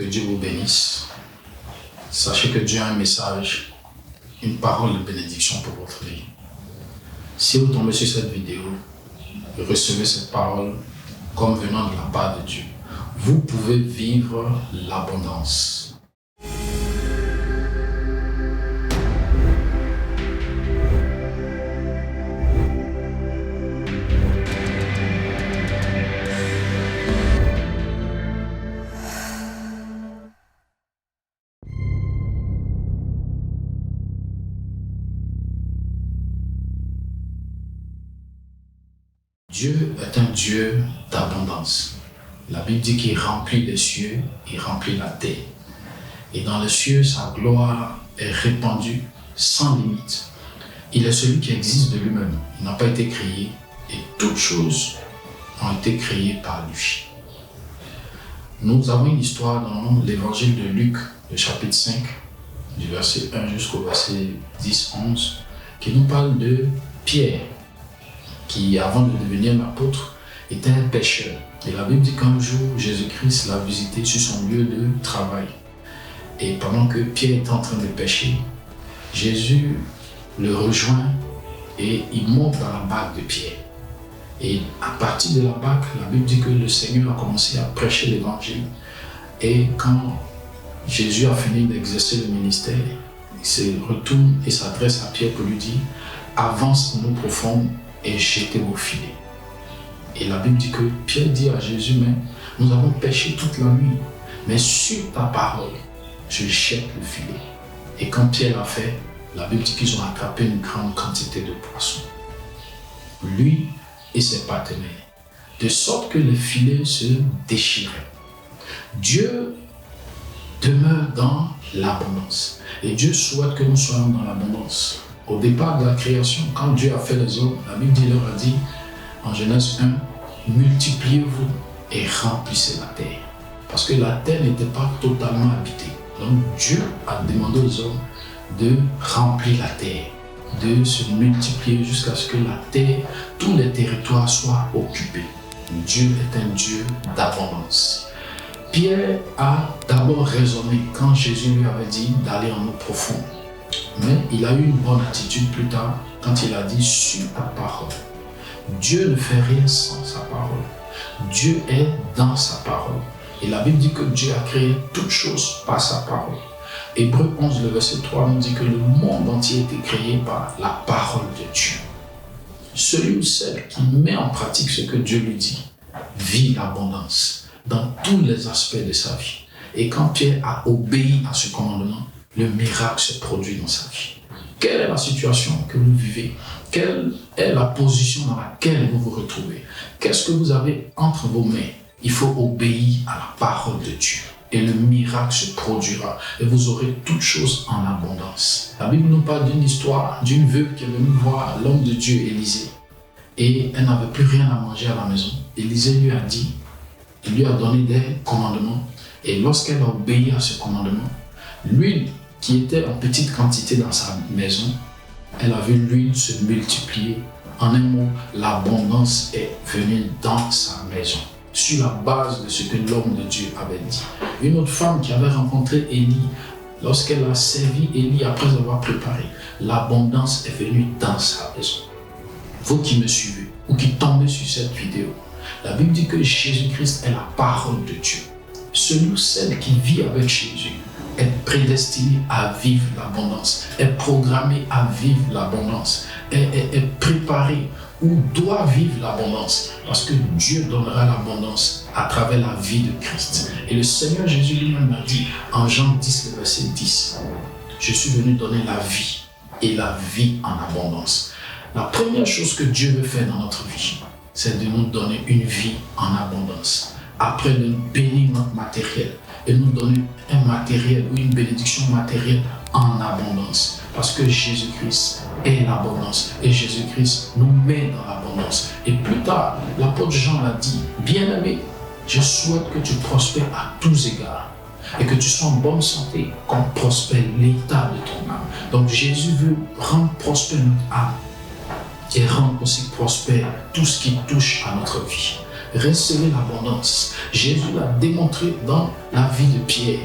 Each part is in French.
Que Dieu vous bénisse. Sachez que Dieu a un message, une parole de bénédiction pour votre vie. Si vous tombez sur cette vidéo, recevez cette parole comme venant de la part de Dieu. Vous pouvez vivre l'abondance. Dieu est un Dieu d'abondance. La Bible dit qu'il remplit les cieux, il remplit la terre. Et dans les cieux, sa gloire est répandue sans limite. Il est celui qui existe de lui-même. Il n'a pas été créé et toutes choses ont été créées par lui. Nous avons une histoire dans l'évangile de Luc, le chapitre 5, du verset 1 jusqu'au verset 10-11, qui nous parle de Pierre, qui, avant de devenir un apôtre, était un pécheur. Et la Bible dit qu'un jour, Jésus-Christ l'a visité sur son lieu de travail. Et pendant que Pierre était en train de pécher, Jésus le rejoint et il monte dans la barque de Pierre. Et à partir de la barque, la Bible dit que le Seigneur a commencé à prêcher l'évangile. Et quand Jésus a fini d'exercer le ministère, il se retourne et s'adresse à Pierre pour lui dire « Avance dans l'eau profonde et jetez vos filets. » Et la Bible dit que Pierre dit à Jésus, mais nous avons péché toute la nuit, mais sur ta parole, je jette le filet. Et quand Pierre l'a fait, la Bible dit qu'ils ont attrapé une grande quantité de poissons. Lui et ses partenaires, de sorte que le filet se déchirait. Dieu demeure dans l'abondance. Et Dieu souhaite que nous soyons dans l'abondance. Au départ de la création, quand Dieu a fait les hommes, la Bible leur a dit, en Genèse 1, multipliez-vous et remplissez la terre. Parce que la terre n'était pas totalement habitée. Donc Dieu a demandé aux hommes de remplir la terre, de se multiplier jusqu'à ce que la terre, tous les territoires soient occupés. Dieu est un Dieu d'abondance. Pierre a d'abord raisonné quand Jésus lui avait dit d'aller en eau profonde. Mais il a eu une bonne attitude plus tard quand il a dit sur ta parole. Dieu ne fait rien sans sa parole. Dieu est dans sa parole. Et la Bible dit que Dieu a créé toutes choses par sa parole. Hébreux 11, le verset 3 nous dit que le monde entier a été créé par la parole de Dieu. Celui ou celle qui met en pratique ce que Dieu lui dit vit l'abondance dans tous les aspects de sa vie. Et quand Pierre a obéi à ce commandement, le miracle se produit dans sa vie. Quelle est la situation que vous vivez? Quelle est la position dans laquelle vous vous retrouvez? Qu'est-ce que vous avez entre vos mains? Il faut obéir à la parole de Dieu. Et le miracle se produira. Et vous aurez toutes choses en abondance. La Bible nous parle d'une histoire d'une veuve qui est venue voir l'homme de Dieu, Élisée. Et elle n'avait plus rien à manger à la maison. Élisée lui a dit, il lui a donné des commandements. Et lorsqu'elle a obéi à ce commandement, l'huile qui était en petite quantité dans sa maison, elle a vu l'huile se multiplier. En un mot, l'abondance est venue dans sa maison, sur la base de ce que l'homme de Dieu avait dit. Une autre femme qui avait rencontré Élie, lorsqu'elle a servi Élie après avoir préparé, l'abondance est venue dans sa maison. Vous qui me suivez ou qui tombez sur cette vidéo, la Bible dit que Jésus-Christ est la parole de Dieu. Celui ou celle qui vit avec Jésus est prédestiné à vivre l'abondance, est programmé à vivre l'abondance, est préparé ou doit vivre l'abondance, parce que Dieu donnera l'abondance à travers la vie de Christ. Et le Seigneur Jésus lui-même a dit en Jean 10, le verset 10, « Je suis venu donner la vie et la vie en abondance. » La première chose que Dieu veut faire dans notre vie, c'est de nous donner une vie en abondance. Après de nous bénir notre matériel et nous donner un matériel ou une bénédiction matérielle en abondance. Parce que Jésus-Christ est l'abondance et Jésus-Christ nous met dans l'abondance. Et plus tard, l'apôtre Jean l'a dit, « Bien-aimé, je souhaite que tu prospères à tous égards et que tu sois en bonne santé, comme prospère l'état de ton âme. » Donc Jésus veut rendre prospère notre âme et rendre aussi prospère tout ce qui touche à notre vie. Recevez l'abondance. Jésus l'a démontré dans la vie de Pierre.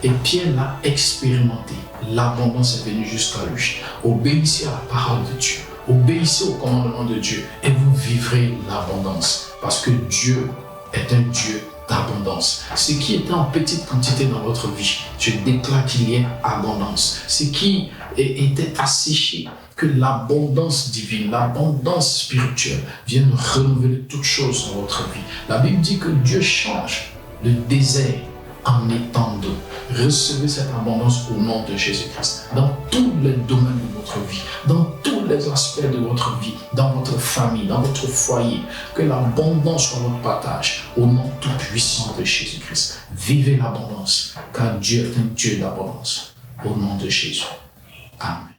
Et Pierre l'a expérimenté. L'abondance est venue jusqu'à lui. Obéissez à la parole de Dieu. Obéissez au commandement de Dieu et vous vivrez l'abondance. Parce que Dieu est un Dieu d'abondance. Ce qui était en petite quantité dans votre vie, je déclare qu'il y ait abondance. Ce qui était asséché, que l'abondance divine, l'abondance spirituelle vienne renouveler toutes choses dans votre vie. La Bible dit que Dieu change le désert en étang d'eau. Recevez cette abondance au nom de Jésus-Christ. Dans tous les domaines de votre vie, dans tous les aspects de votre vie, dans votre famille, dans votre foyer, que l'abondance soit votre partage au nom tout puissant de Jésus-Christ. Vivez l'abondance, car Dieu est un Dieu d'abondance. Au nom de Jésus. Amen.